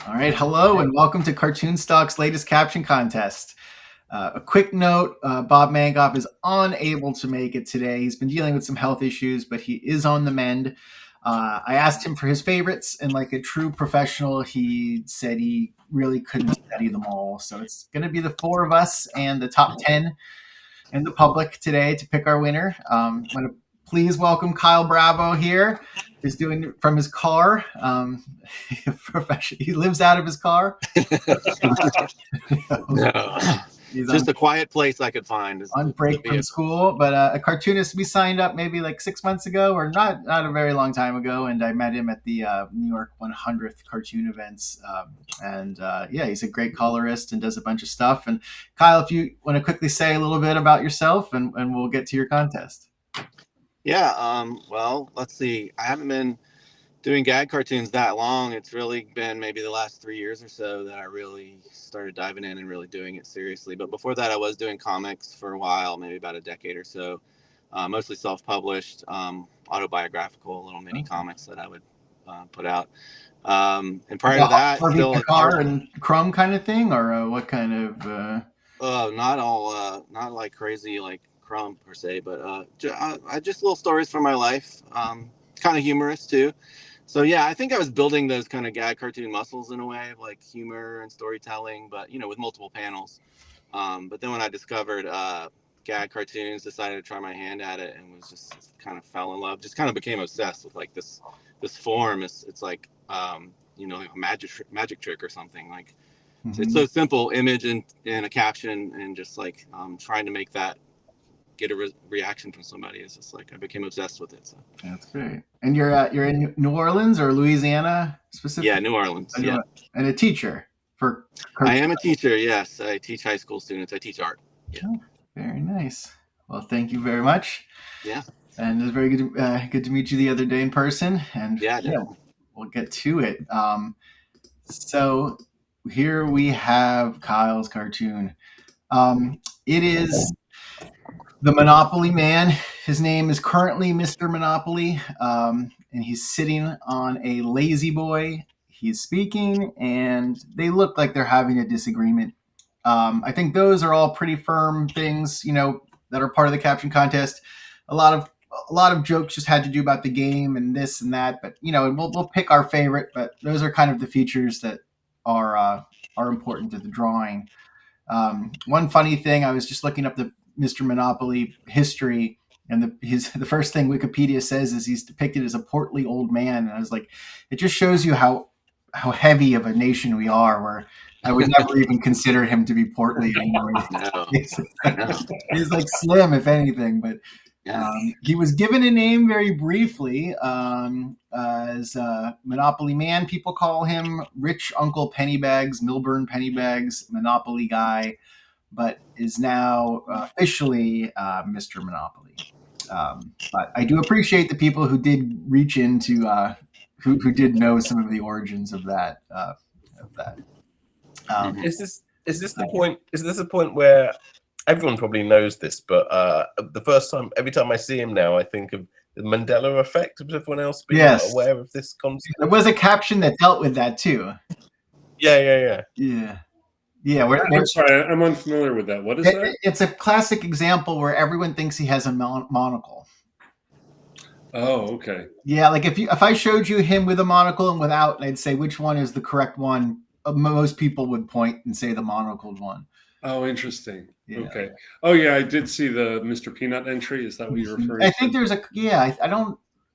All right, hello and welcome to CartoonStock's latest caption contest. A quick note, Bob Mankoff is unable to make it today. He's been dealing with some health issues, but he is on the mend. I asked him for his favorites, and like a true professional, he said he really couldn't study them all. So it's going to be the four of us and the top 10 in the public today to pick our winner. I'm going to please welcome Kyle Bravo here. He's doing it from his car. He lives out of his car. No. He's just a quiet place I could find. On break from school, but a cartoonist we signed up maybe like 6 months ago, or not a very long time ago, and I met him at the New York 100th cartoon events, yeah, he's a great colorist and does a bunch of stuff. And Kyle, if you want to quickly say a little bit about yourself, and we'll get to your contest. Yeah, well, let's see. I haven't been doing gag cartoons that long. It's really been maybe the last 3 years or so that I really started diving in and really doing it seriously. But before that, I was doing comics for a while, maybe about a decade or so, mostly self-published, autobiographical little mini comics that I would put out. And prior to that, still car and crumb kind of thing, or what kind of? Not like crazy like crumb per se, but just little stories from my life, kind of humorous too. So yeah, I think I was building those kind of gag cartoon muscles in a way of like humor and storytelling, but with multiple panels. But then when I discovered gag cartoons, decided to try my hand at it, and was just kind of fell in love. Just kind of became obsessed with like this form. It's like like a magic trick or something. Like it's so simple, image and a caption, and just like trying to make that get a reaction from somebody. It's just like I became obsessed with it. So that's great. And you're in New Orleans or Louisiana specifically? Yeah, New Orleans. Yeah. And a teacher for. I am a teacher. Yes, I teach high school students. I teach art. Yeah. Oh, very nice. Well, thank you very much. Yeah. And it was very good to meet you the other day in person. And yeah, we'll get to it. So here we have Kyle's cartoon. It is the Monopoly Man. His name is currently Mr. Monopoly, and he's sitting on a lazy boy. He's speaking, and they look like they're having a disagreement. I think those are all pretty firm things, that are part of the caption contest. A lot of jokes just had to do about the game and this and that, but we'll pick our favorite. But those are kind of the features that are important to the drawing. One funny thing, I was just looking up the Mr. Monopoly history, and the first thing Wikipedia says is he's depicted as a portly old man, and I was like, it just shows you how heavy of a nation we are, where I would never even consider him to be portly anymore. No. He's like slim, if anything, but he was given a name very briefly as Monopoly Man. People call him Rich Uncle Pennybags, Milburn Pennybags, Monopoly Guy, but is now officially Mr. Monopoly. But I do appreciate the people who did reach into, who did know some of the origins of that. Is this the point? Is this a point where everyone probably knows this, but every time I see him now, I think of the Mandela effect. Has everyone else been aware of this concept? There was a caption that dealt with that too. Yeah. I'm sorry, I'm unfamiliar with that. What is that? It's a classic example where everyone thinks he has a monocle. Oh, okay. Yeah, like if I showed you him with a monocle and without, and I'd say which one is the correct one, most people would point and say the monocled one. Oh, interesting. Yeah. Okay. Oh, yeah, I did see the Mr. Peanut entry. Is that what you're referring to? I think there's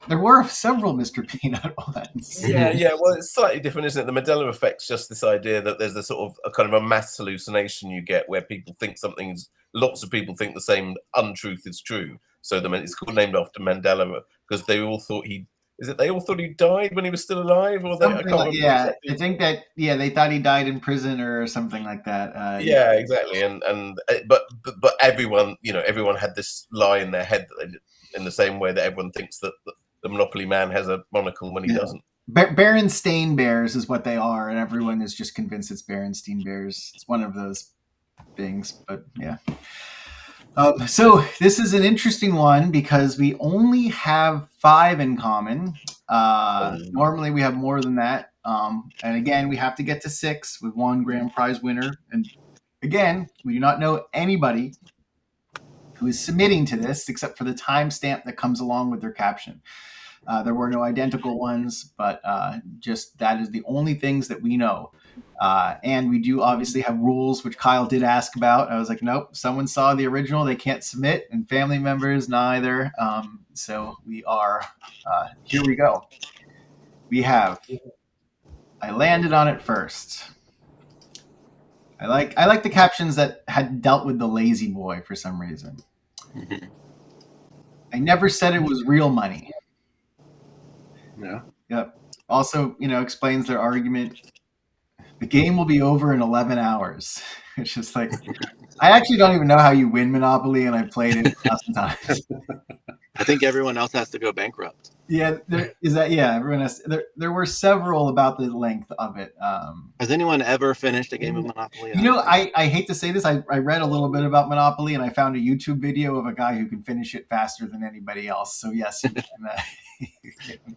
there were several Mr. Peanut ones. Yeah. Well, it's slightly different, isn't it? The Mandela effect's just this idea that there's a sort of a kind of a mass hallucination you get where people think lots of people think the same untruth is true. So it's named after Mandela because they all thought he died when he was still alive, or I think that they thought he died in prison or something like that. Yeah, exactly. But everyone had this lie in their head that in the same way that everyone thinks that the Monopoly Man has a monocle when he doesn't. Berenstain Bears is what they are, and everyone is just convinced it's Berenstain Bears. It's one of those things, but yeah. So this is an interesting one because we only have 5 in common. Normally we have more than that. And again, we have to get to 6 with 1 grand prize winner. And again, we do not know anybody who is submitting to this except for the timestamp that comes along with their caption. There were no identical ones, but just that is the only things that we know. And we do obviously have rules, which Kyle did ask about. I was like, nope, someone saw the original, they can't submit, and family members neither. So we are, here we go. We have, I landed on it first. I like the captions that had dealt with the lazy boy for some reason. I never said it was real money. Yeah. Yep. Also, explains their argument. The game will be over in 11 hours. It's just like, I actually don't even know how you win Monopoly, and I've played it 1,000 times. I think everyone else has to go bankrupt. Yeah, everyone has. There were several about the length of it. Has anyone ever finished a game of Monopoly? I hate to say this. I read a little bit about Monopoly, and I found a YouTube video of a guy who can finish it faster than anybody else. So yes, you can,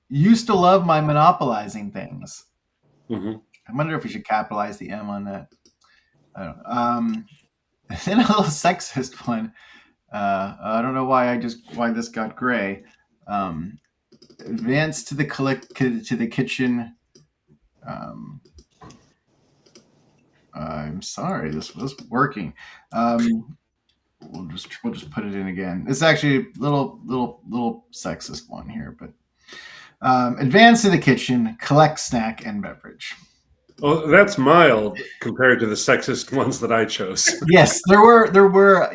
used to love my monopolizing things. Mm-hmm. I wonder if we should capitalize the M on that. I don't know. Then a little sexist one. I don't know why this got gray. Advance to the kitchen. I'm sorry, this was working. We'll just put it in again. It's actually a little sexist one here, but advance to the kitchen, collect snack and beverage. Oh, that's mild compared to the sexist ones that I chose. Yes, there were a lot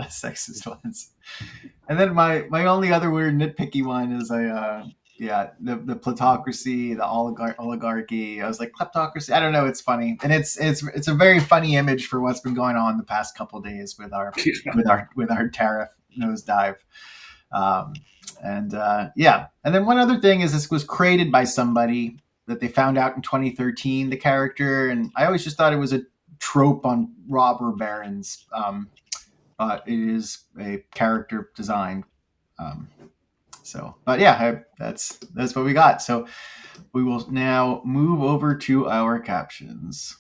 of sexist ones. And then my only other weird nitpicky one is the plutocracy, the oligarchy. I was like, kleptocracy. I don't know. It's funny, and it's a very funny image for what's been going on the past couple of days with our tariff nosedive. And then one other thing is this was created by somebody that they found out in 2013, the character, and I always just thought it was a trope on robber barons. But it is a character design. That's what we got. So we will now move over to our captions.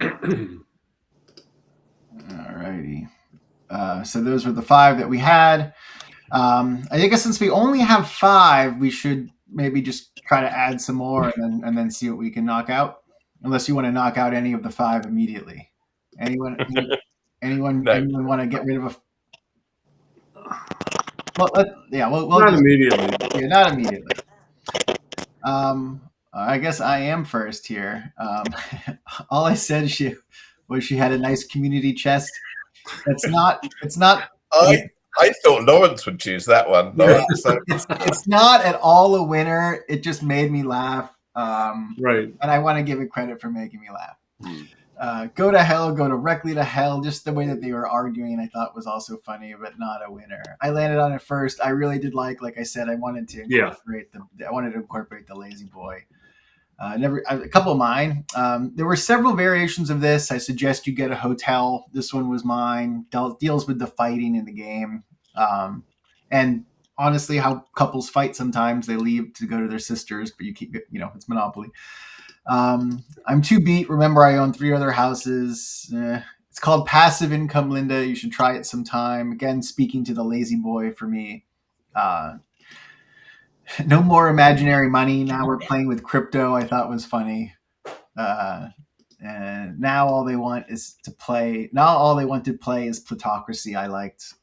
Alrighty. So those were the 5 that we had. I guess since we only have 5, we should maybe just try to add some more and then see what we can knock out. Unless you want to knock out any of the 5 immediately. Anyone want to get rid of a? Well, Not immediately. Yeah, not immediately. I guess I am first here. All I said she had a nice community chest. It's not. I thought Lawrence would choose that one. It's not at all a winner. It just made me laugh. Right. And I want to give it credit for making me laugh. Go to hell, go directly to hell. Just the way that they were arguing, I thought was also funny, but not a winner. I landed on it first. I really did like I said, I wanted to incorporate the lazy boy. A couple of mine. There were several variations of this. I suggest you get a hotel. This one was mine. Deals with the fighting in the game. And honestly, how couples fight sometimes. They leave to go to their sisters, but you keep, it's Monopoly. I'm 2 beat. Remember, I own 3 other houses. It's called Passive Income, Linda. You should try it sometime. Again, speaking to the lazy boy for me. No more imaginary money. Now we're playing with crypto. I thought was funny. And now all they want to play is plutocracy. I liked.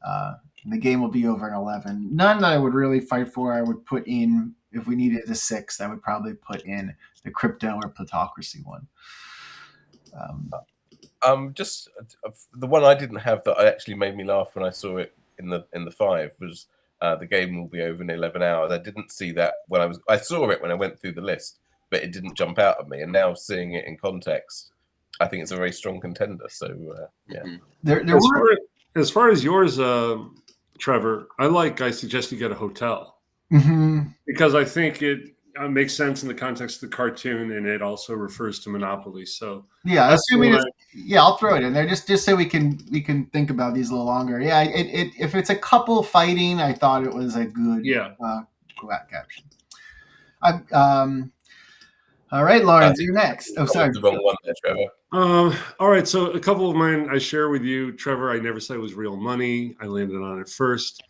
The game will be over in 11. None that I would really fight for. I would put in, if we needed a 6th, I would probably put in the crypto or plutocracy one. Just the one I didn't have that actually made me laugh when I saw it in the 5 was the game will be over in 11 hours. I didn't see that I saw it when I went through the list, but it didn't jump out at me. And now seeing it in context, I think it's a very strong contender. So yeah. As far as yours, Trevor, I suggest you get a hotel, mm-hmm. because I think makes sense in the context of the cartoon, and it also refers to Monopoly. So yeah, assuming I'll throw it in there just so we can think about these a little longer. Yeah, it if it's a couple fighting, I thought it was a good caption. All right, Lawrence, you're next. Oh, sorry. The wrong one there, Trevor. All right, so a couple of mine I share with you, Trevor. I never said it was real money. I landed on it first.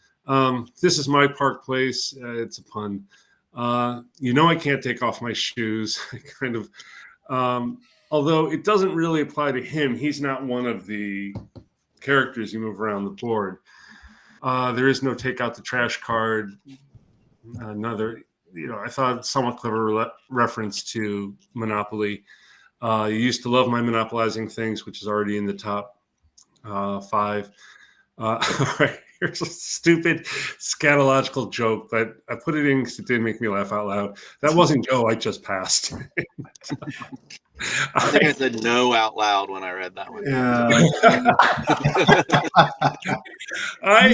This is my Park Place. It's a pun. I can't take off my shoes. Kind of. Although it doesn't really apply to him. He's not one of the characters you move around the board. There is no take out the trash card. Another. I thought somewhat clever reference to Monopoly. You used to love my monopolizing things, which is already in the top 5. All right, here's a stupid scatological joke, but I put it in because it did make me laugh out loud. That wasn't Go, I just passed. I think I said no out loud when I read that one. Yeah.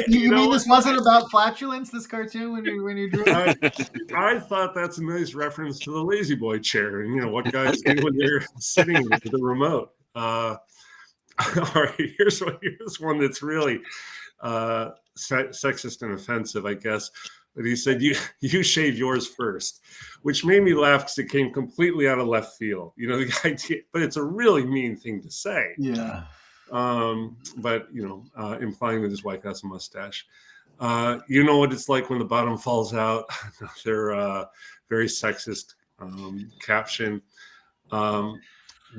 You mean this wasn't about flatulence, this cartoon, when you drew it? I thought that's a nice reference to the lazy boy chair and what guys do when they're sitting with the remote. All right, here's one that's really sexist and offensive, I guess. But he said, you shave yours first, which made me laugh because it came completely out of left field. The idea, but it's a really mean thing to say. Yeah. But implying that his wife has a mustache. You know what it's like when the bottom falls out. They're very sexist caption.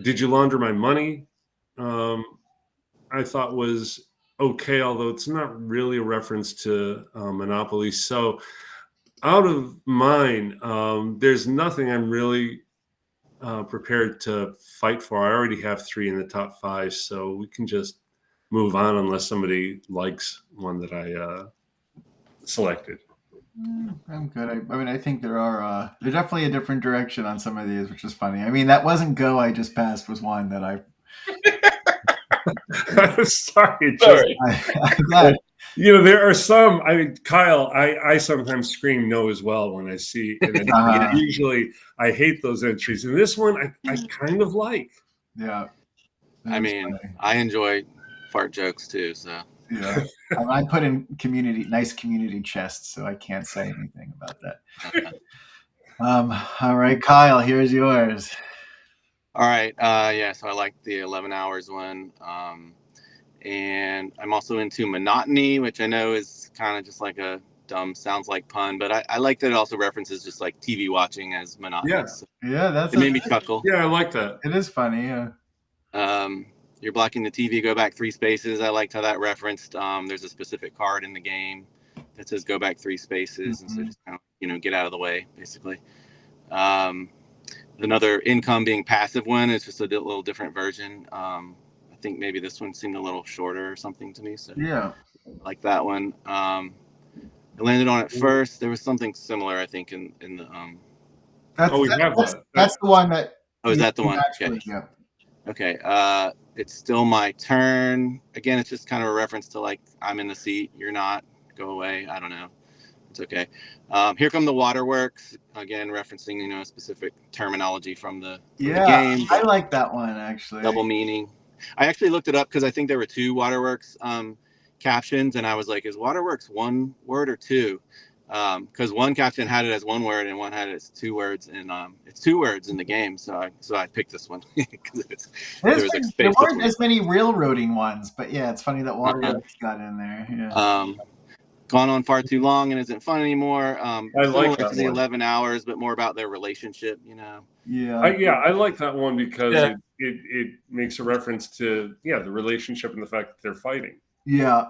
Did you launder my money? I thought was okay, although it's not really a reference to Monopoly. So out of mine, there's nothing I'm really prepared to fight for. I already have 3 in the top 5, so we can just move on unless somebody likes one that I selected. I'm good. I think they're definitely a different direction on some of these, which is funny. I mean, that wasn't Go, I just passed was one that I... I'm sorry. I'm glad. There are some. Kyle, I sometimes scream no as well when I see. And usually, I hate those entries. And this one, I kind of like. Yeah. Funny. I enjoy fart jokes too. So yeah, I put in nice community chests, so I can't say anything about that. All right, Kyle, here's yours. All right. So I like the 11 hours one. And I'm also into monotony, which I know is kind of just like a dumb sounds like pun, but I like that it also references just like TV watching as monotonous. Yeah, it made me chuckle. Yeah, I like that. It is funny. Yeah. You're blocking the TV, go back 3 spaces. I liked how that referenced. There's a specific card in the game that says go back 3 spaces, and so just kind of, get out of the way, basically. Another income being passive one is just a little different version. I think maybe this one seemed a little shorter or something to me. So yeah, I like that one. I landed on it first. There was something similar, I think, in the. That's the one that. Oh, is that the one? Okay. Yeah. Okay. It's still my turn. Again, it's just kind of a reference to like I'm in the seat, you're not. Go away. I don't know. It's okay. Here come the waterworks. Again, referencing specific terminology from the game. I like that one actually. Double meaning. I actually looked it up because I think there were 2 waterworks captions, and I was like, is waterworks 1 word or 2? Because one caption had it as 1 word and one had it as 2 words, and it's 2 words in the game. So I picked this one because there weren't as many railroading ones, but yeah, it's funny that waterworks got in there. Yeah. Gone on far too long and isn't fun anymore. I like that the 11 hours, but more about their relationship. Yeah. I like that one because it makes a reference to the relationship and the fact that they're fighting. Yeah.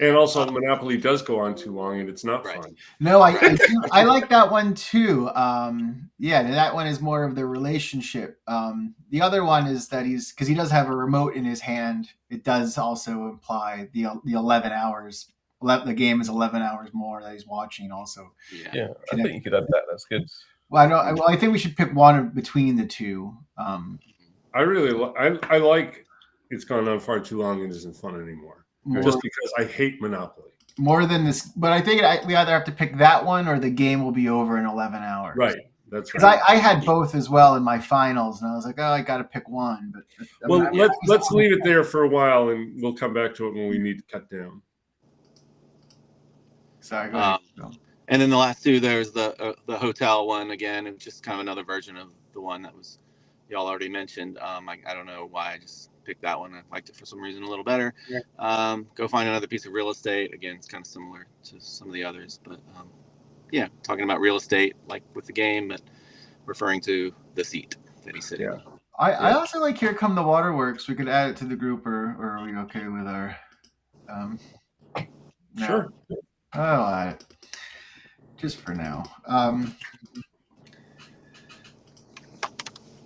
And also, Monopoly does go on too long, and it's not fun. No, I like that one too. That one is more of the relationship. The other one is that because he does have a remote in his hand. It does also imply the 11 hours. The game is 11 hours more that he's watching. Also, I think you could add that. That's good. Well, I think we should pick one between the 2. I really I like it's gone on far too long and isn't fun anymore. Just because I hate Monopoly. more than this, but I think we either have to pick that one or the game will be over in 11 hours. Right. That's Because right. I had both as well in my finals, and I was like, oh, I got to pick one. But Well, let's leave it there for a while, and we'll come back to it when we need to cut down. Sorry, go ahead. And then the last two, there's the hotel one again, and just kind of another version of the one that was y'all already mentioned. I don't know why I just picked that one. I liked it for some reason a little better. Yeah. Go find another piece of real estate. Again, it's kind of similar to some of the others, but yeah, talking about real estate like with the game, but referring to the seat that he's sitting on. I also like Here Come the Waterworks. We could add it to the group, or are we okay with our? No. Sure. I'll add it just for now.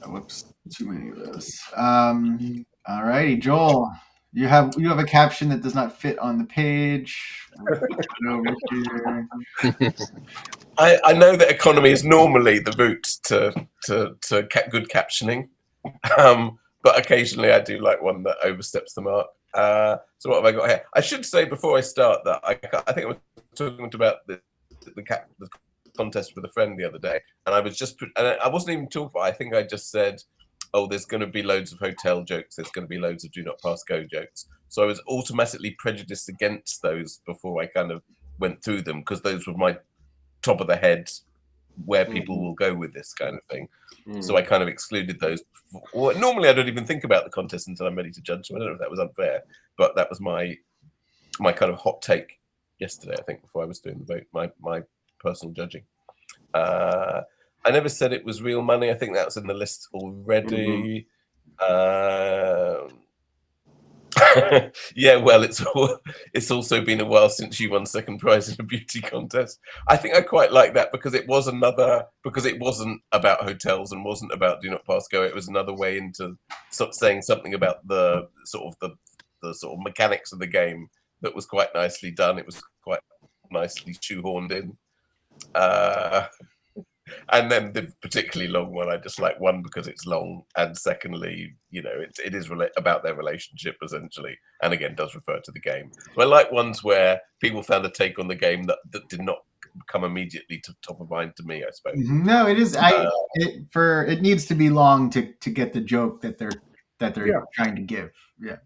Whoops, too many of those. All righty, Joel. You have a caption that does not fit on the page. Over here. I know that economy is normally the route to good captioning, but occasionally I do like one that oversteps the mark. So what have I got here? I should say before I start that I think I was talking about the contest with a friend the other day, and I wasn't even talking about. I think I just said, "Oh, there's going to be loads of hotel jokes. There's going to be loads of do not pass go jokes." So I was automatically prejudiced against those before I kind of went through them because those were my top of the head where people will go with this kind of thing. So I kind of excluded those. Normally I don't even think about the contest until I'm ready to judge them. I don't know if that was unfair, but that was my kind of hot take yesterday, I think, before I was doing the vote, my personal judging. I never said it was real money. I think that was in the list already. Yeah, well, it's also been a while since you won second prize in a beauty contest. I think I quite like that because it wasn't about hotels and wasn't about do not pass go. It was another way into saying something about the sort of mechanics of the game that was quite nicely done. It was quite nicely shoehorned in. And then the particularly long one, I just like one because it's long, and secondly, it is about their relationship essentially, and again does refer to the game. So I like ones where people found a take on the game that did not come immediately to top of mind to me, I suppose. No, it is. It needs to be long to get the joke that they're trying to give. Yeah.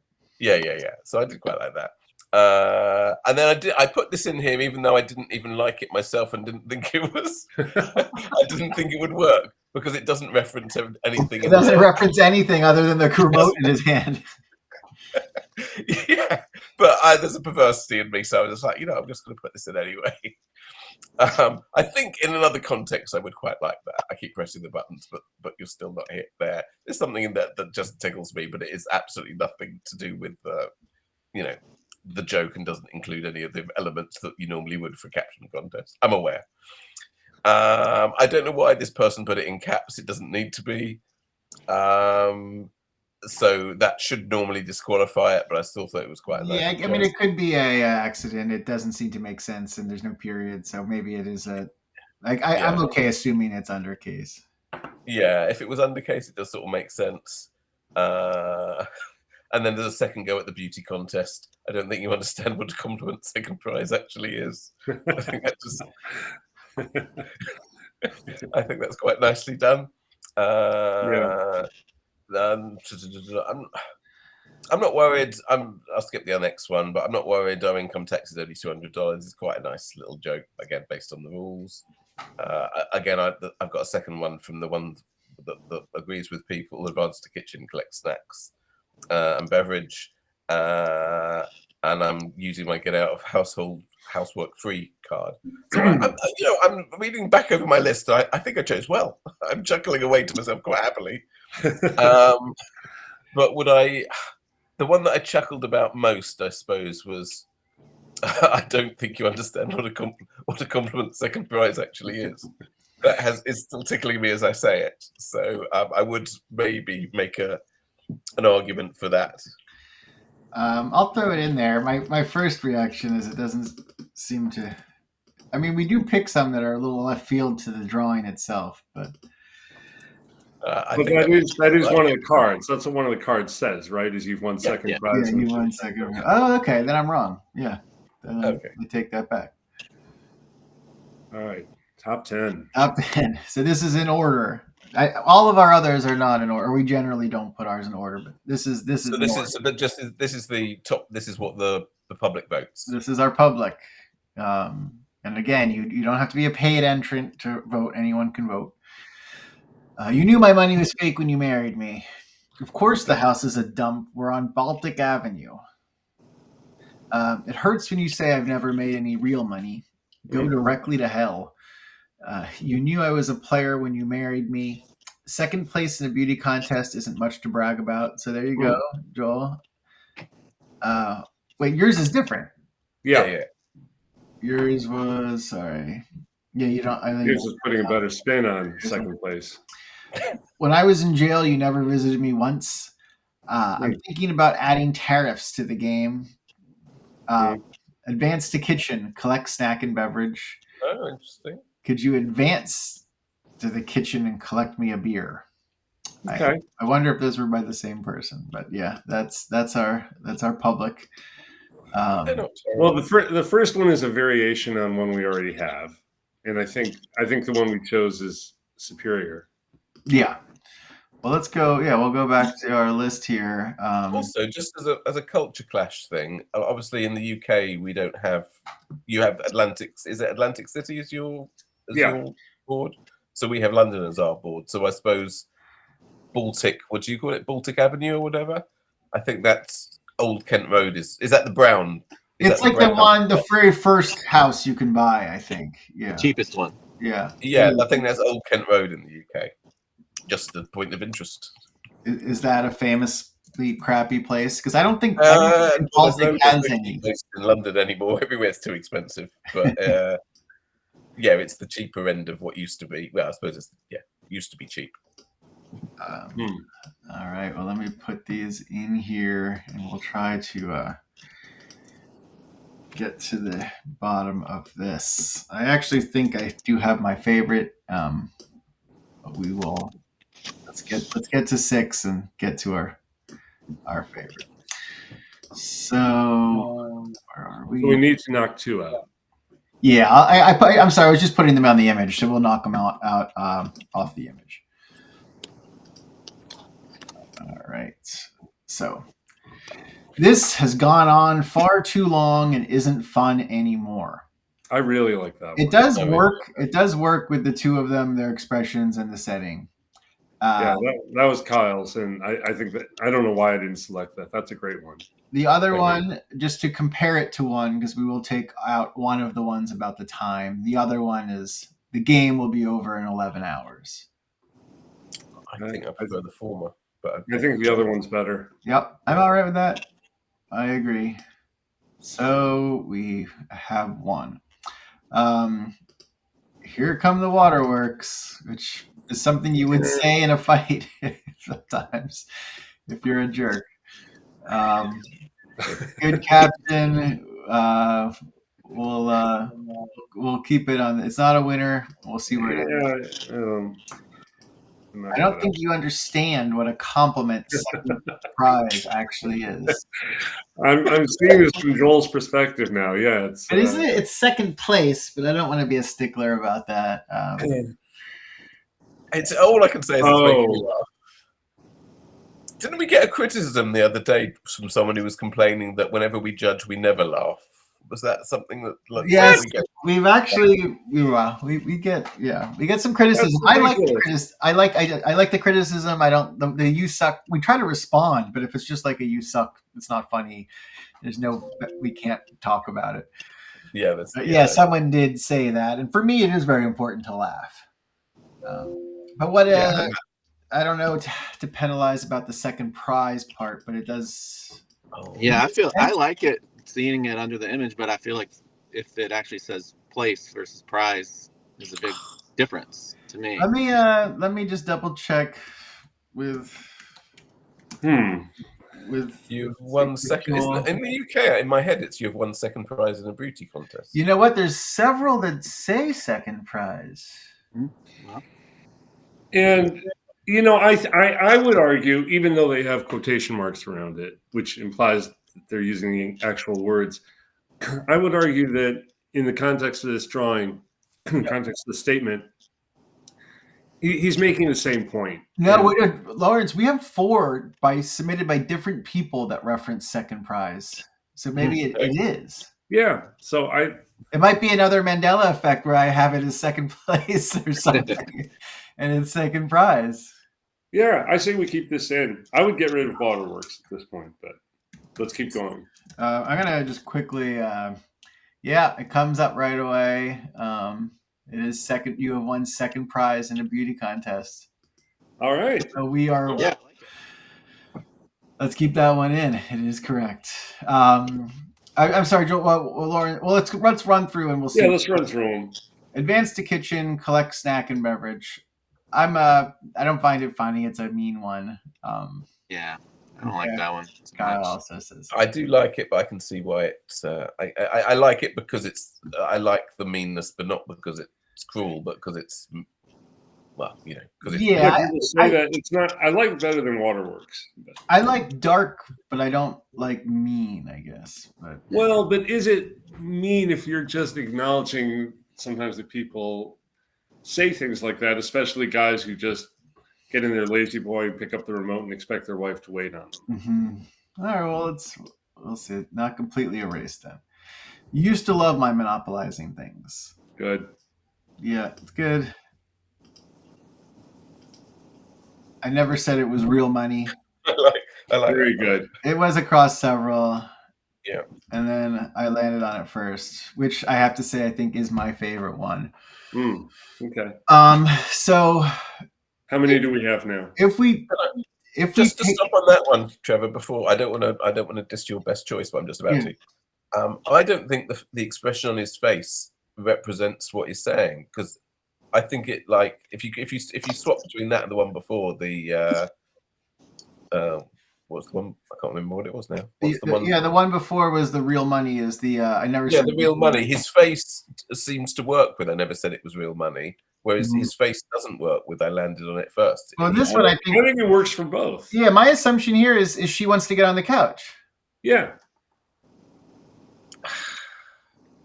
So I did quite like that. And then I put this in here even though I didn't even like it myself and didn't think it was I didn't think it would work because it doesn't reference anything. It doesn't reference anything other than the remote in his hand. Yeah, but there's a perversity in me, so I was just like, I'm just going to put this in anyway. I think in another context I would quite like that. I keep pressing the buttons, but you're still not hit there. There's something in that just tickles me, but it is absolutely nothing to do with the joke and doesn't include any of the elements that you normally would for caption contest. I'm aware. I don't know why this person put it in caps. It doesn't need to be. So that should normally disqualify it, but I still thought it was quite nice. Yeah, I mean, it could be a accident. It doesn't seem to make sense, and there's no period, so maybe it is I'm okay assuming it's undercase. Yeah, if it was undercase, it does sort of make sense. And then there's a second go at the beauty contest. I don't think you understand what a compliment second prize actually is. I think that's quite nicely done. I'm not worried. I'll skip the next one, but I'm not worried. Our income tax is only $200. It's quite a nice little joke, again, based on the rules. Again, I've got a second one from the one that agrees with people. Advance to kitchen, collect snacks and beverage, and I'm using my get out of housework free card. So I'm reading back over my list. I think I chose well. I'm chuckling away to myself quite happily. But the one that I chuckled about most, I suppose, was I don't think you understand what a compliment second prize actually is. It's still tickling me as I say it. So I would maybe make an argument for that. I'll throw it in there. My first reaction is it doesn't seem to. I mean, we do pick some that are a little left field to the drawing itself, but. I think that is one of the cards. That's what one of the cards says, right? Is you've won second prize. Yeah, you won second. Oh, okay. Then I'm wrong. Yeah. Okay. I take that back. All right, top 10. Top 10. So this is in order. All of our others are not in order. We generally don't put ours in order, but this is This is the top. This is what the public votes. This is our public. And again, you don't have to be a paid entrant to vote. Anyone can vote. You knew my money was fake when you married me. Of course, the house is a dump. We're on Baltic Avenue. It hurts when you say I've never made any real money. Go directly to hell. You knew I was a player when you married me. Second place in a beauty contest isn't much to brag about. So there you go, Joel. Wait, yours is different. Yeah. Yours was sorry. Yeah, you don't. I think Yours is putting a better spin on second place. When I was in jail, you never visited me once. I'm thinking about adding tariffs to the game. Advance to kitchen, collect snack and beverage. Oh, interesting. Could you advance to the kitchen and collect me a beer? Okay. I wonder if those were by the same person, but yeah, that's our public. Well, the first one is a variation on one we already have, and I think the one we chose is superior. Yeah. Well, let's go. Yeah, we'll go back to our list here. Also, just as a culture clash thing, obviously in the UK we don't have. You have Atlantic. Is it Atlantic City as your board? So we have London as our board. So I suppose Baltic. What do you call it? Baltic Avenue or whatever. I think that's Old Kent Road. Is that the brown? It's like the very first house you can buy. I think. Yeah. The cheapest one. Yeah. Yeah, I think that's Old Kent Road in the UK. Just a point of interest. Is that a famously crappy place? Because I don't think Baltic has any in London anymore. Everywhere's too expensive. But yeah, it's the cheaper end of what used to be. Well, I suppose it's used to be cheap. All right. Well, let me put these in here, and we'll try to get to the bottom of this. I actually think I do have my favorite. But we will. Let's get to 6 and get to our favorite. So where are we? We need to knock 2 out. Yeah, I'm sorry. I was just putting them on the image, so we'll knock them out off the image. All right. So this has gone on far too long and isn't fun anymore. I really like that one. It does work. It does work with the two of them, their expressions and the setting. Yeah, that was Kyle's, and I think that I don't know why I didn't select that. That's a great one. The other one, just to compare it to one, because we will take out one of the ones about the time. The other one is the game will be over in 11 hours. I think I prefer the former, but I think the other one's better. Yep, I'm all right with that. I agree. So we have one. Here come the waterworks, which is something you would say in a fight sometimes if you're a jerk. Good captain. We'll keep it on. It's not a winner. We'll see where it ends. I don't think you understand what a compliment second prize actually is. I'm seeing this from Joel's perspective now. Yeah, it's second place, but I don't want to be a stickler about that. It's all I can say is it's making me laugh. Didn't we get a criticism the other day from someone who was complaining that whenever we judge, we never laugh? Was that something that? Yes, we've actually we get some criticism. I like the criticism. I don't the you suck. We try to respond, but if it's just like a you suck, it's not funny. We can't talk about it. Yeah, someone did say that, and for me, it is very important to laugh. But what I don't know to penalize about the second prize part, but it does. Yeah, I like it seeing it under the image, but I feel like if it actually says place versus prize, there's a big difference to me. Let me just double check with. With you've won second in the UK. In my head, it's you've won second prize in a beauty contest. You know what? There's several that say second prize. And I would argue, even though they have quotation marks around it, which implies that they're using the actual words, I would argue that in the context of this drawing, context of the statement, he's making the same point. No, Lawrence, we have 4 submitted by different people that reference second prize. So maybe it is. Yeah. So it might be another Mandela effect where I have it as second place or something, and it's second prize. Yeah, I say we keep this in. I would get rid of Waterworks at this point, but let's keep going. I'm gonna just quickly. Yeah, it comes up right away. It is second. You have won second prize in a beauty contest. All right. So we are. Yeah. Let's keep that one in. It is correct. I'm sorry, Joe. Lauren. Well, let's run through and we'll see. Yeah, let's run through them. Advance to kitchen, collect snack and beverage. I don't find it funny. It's a mean one. Yeah, I don't like that one. Kyle also says. I do like it, but I can see why it's. I like it because it's. I like the meanness, but not because it's cruel, but because it's. Well, you know, because it's. It's not. I like it better than Waterworks. But. I like dark, but I don't like mean. I guess. But is it mean if you're just acknowledging sometimes that people say things like that, especially guys who just get in their lazy boy, pick up the remote, and expect their wife to wait on them? Mm-hmm. All right. Well, we'll see. Not completely erased then. You used to love my monopolizing things. Good. Yeah, it's good. I never said it was real money. I like Very good. It was across several. Yeah. And then I landed on it first, which I have to say I think is my favorite one. Okay. So how many do we have now? If we stop on that one, Trevor, before I don't want to diss your best choice, but I'm just about to. I don't think the expression on his face represents what he's saying, because I think it, like, if you swap between that and the one before, the what's the one? I can't remember what it was now. What's the one? Yeah, the one before was the real money. Is the I never said the real money. His face seems to work with I never said it was real money, whereas his face doesn't work with I landed on it first. Well, this one I think it works for both. Yeah, my assumption here is she wants to get on the couch. Yeah.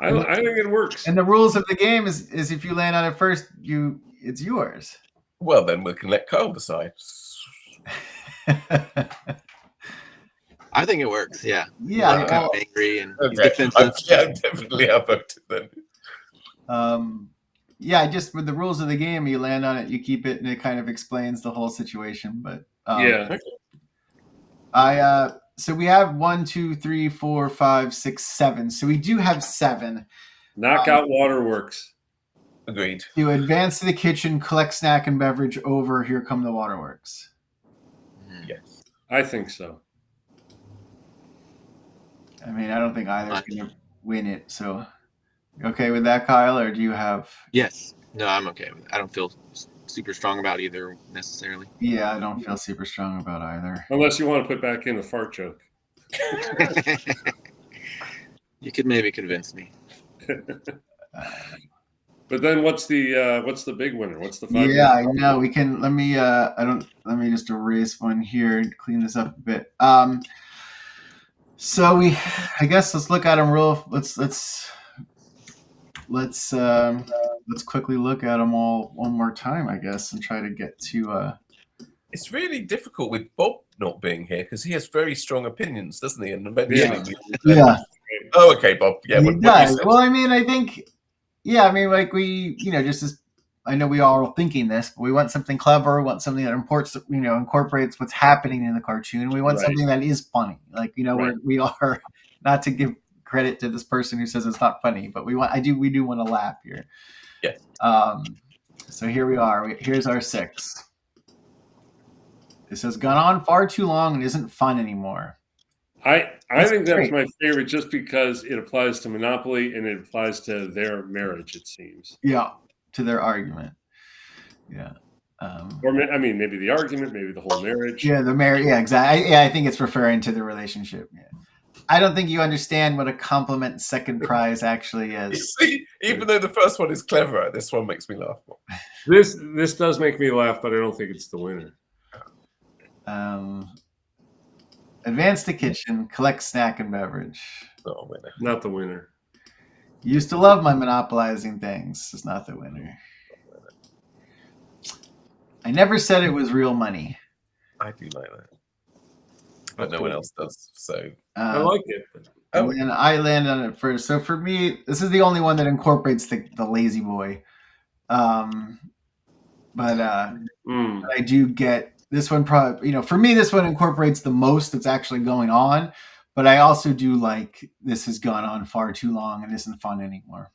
I think it works. And the rules of the game is if you land on it first, it's yours. Well, then we can let Kyle decide. I think it works. Yeah. Yeah. I'm kind of angry and defensive. I'm definitely outvoted then. Yeah, just with the rules of the game, you land on it, you keep it, and it kind of explains the whole situation. But yeah. So we have 1, 2, 3, 4, 5, 6, 7. So we do have 7. Knockout Waterworks. Agreed. You advance to the kitchen, collect snack and beverage over. Here come the Waterworks. Yes, I think so. I mean, I don't think either's going to win it. So, you okay with that, Kyle, or do you have? Yes. No, I'm okay with it. I don't feel super strong about either necessarily. Yeah, I don't feel super strong about either. Unless you want to put back in the fart joke. You could maybe convince me. But then what's the big winner? What's the 5? Yeah, I know. We can let me just erase one here and clean this up a bit. So I guess let's look at them let's quickly look at them all one more time, I guess, and try to get to It's really difficult with Bob not being here because he has very strong opinions, doesn't he? And eventually yeah. Oh, okay, Bob. Yeah, he does. Well, I mean, I think, like we, just as I know we all are thinking this, but we want something clever, we want something that incorporates what's happening in the cartoon. We want something that is funny. Like, we are, not to give credit to this person who says it's not funny, but we do want to laugh here. Yes. So here we are. Here's our 6. This has gone on far too long and isn't fun anymore. I think that's my favorite just because it applies to Monopoly and it applies to their marriage, it seems. Yeah, to their argument. Yeah. Or maybe the argument, maybe the whole marriage. Yeah, the marriage. Yeah, exactly. I think it's referring to the relationship. Yeah. I don't think you understand what a compliment second prize actually is. You see, even though the first one is cleverer, this one makes me laugh more. This does make me laugh, but I don't think it's the winner. Advance to kitchen, collect snack and beverage. Not a winner. Not the winner. Used to love my monopolizing things. Is not the winner. I never said it was real money. I do like that. But no one else does. So I like it. And then I landed on it first. So for me, this is the only one that incorporates the lazy boy. But I do get this one. Probably, for me, this one incorporates the most that's actually going on. But I also do like this has gone on far too long and isn't fun anymore.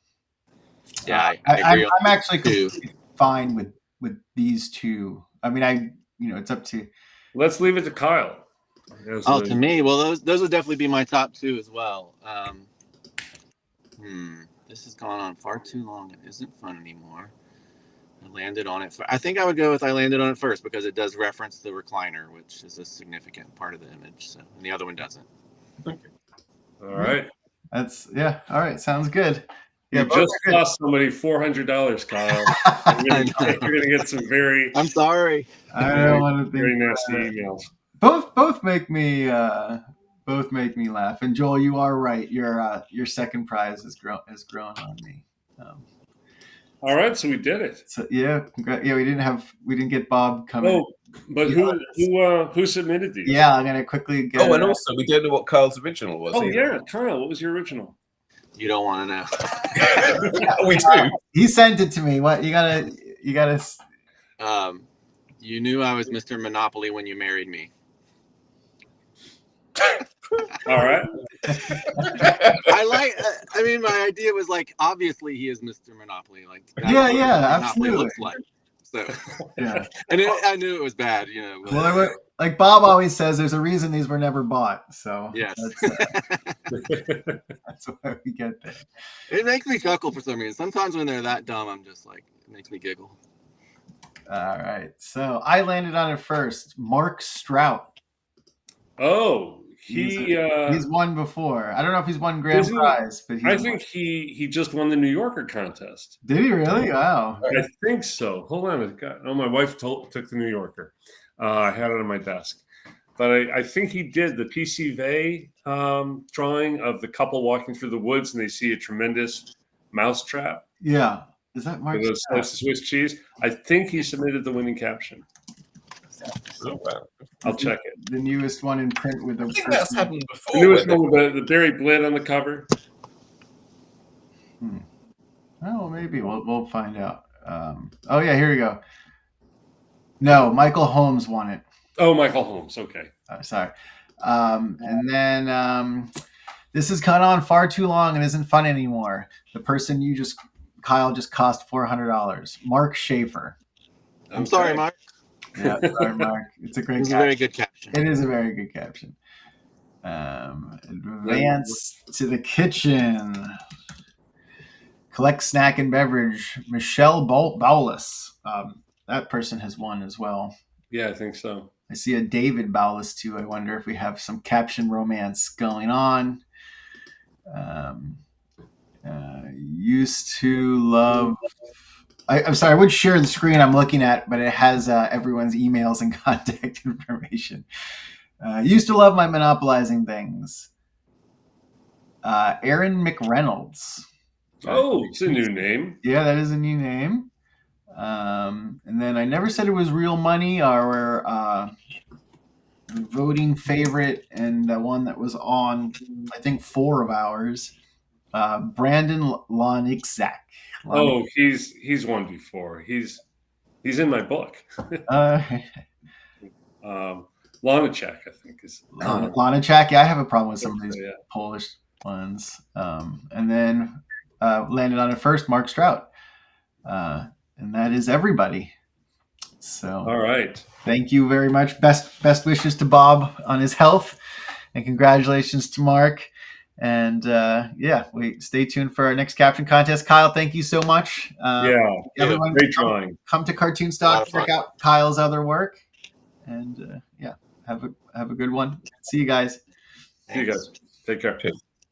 Yeah, I agree. I'm actually completely fine with these two. I mean, it's up to. Let's leave it to Kyle. To me, well, those would definitely be my top two as well. This has gone on far too long. It isn't fun anymore. I landed on it. I think I would go with I landed on it first because it does reference the recliner, which is a significant part of the image. So, and the other one doesn't. Okay. All right. All right. Sounds good. You just cost somebody $400, Kyle. You're gonna get some very. I'm sorry. I don't want to think very nasty emails. Both make me laugh. And Joel, you are right. Your second prize has grown on me. All right, so we did it. So yeah, we didn't get Bob coming. Oh, but who submitted these? Yeah, I'm gonna quickly get. and also we don't know what Kyle's original was. Oh either. yeah, Kyle, what was your original? You don't want to know. We do. He sent it to me. What you gotta. You knew I was Mr. Monopoly when you married me. All right. My idea was like, obviously he is Mr. Monopoly. Like, absolutely. Looks like. So, yeah. And I knew it was bad, Well, like Bob always says, there's a reason these were never bought. So yes, that's why we get there. It makes me chuckle for some reason. Sometimes when they're that dumb, I'm just like, it makes me giggle. All right, so I landed on it first. Mark Strout. Oh. He's won before. I don't know if he's won grand prize, but I think he just won the New Yorker contest. Did he really? Wow. I think so. Hold on. My wife took the New Yorker. I had it on my desk. But I think he did the PCV drawing of the couple walking through the woods and they see a tremendous mouse trap. Yeah. Is that Mark Strout? Swiss cheese. I think he submitted the winning caption. Oh, wow. I'll check it. The newest one in print with the. I think that's happened before. The newest one with the Barry Blitt on the cover. Oh, maybe we'll find out. Here we go. No, Michael Holmes won it. Oh, Michael Holmes. Okay. Sorry. And then this has gone on far too long and isn't fun anymore. The person Kyle just cost $400. Mark Schaefer. I'm sorry, Mark. Yeah, sorry, Mark. It's a great. It's a very good caption. It is a very good caption. Advance to the kitchen. Collect snack and beverage. Michelle Bowles. That person has won as well. Yeah, I think so. I see a David Bowles too. I wonder if we have some caption romance going on. Used to love. I'm sorry, I would share the screen I'm looking at, but it has everyone's emails and contact information. Used to love my monopolizing things. Aaron McReynolds. Oh, it's a new name. Yeah, that is a new name. And then I never said it was real money. Our voting favorite and the one that was on, I think, 4 of ours. Brandon Lonixak. Oh, he's won before. He's in my book. Lonachak, I think is Lonachak. Yeah, I have a problem with some of these Polish ones. And then landed on it first, Mark Strout, and that is everybody. So, all right. Thank you very much. Best wishes to Bob on his health, and congratulations to Mark. And we stay tuned for our next caption contest. Kyle, thank you so much. Everyone, great drawing. Come to CartoonStock, check out Kyle's other work, and have a good one. See you guys. See you guys. Take care. Cheers.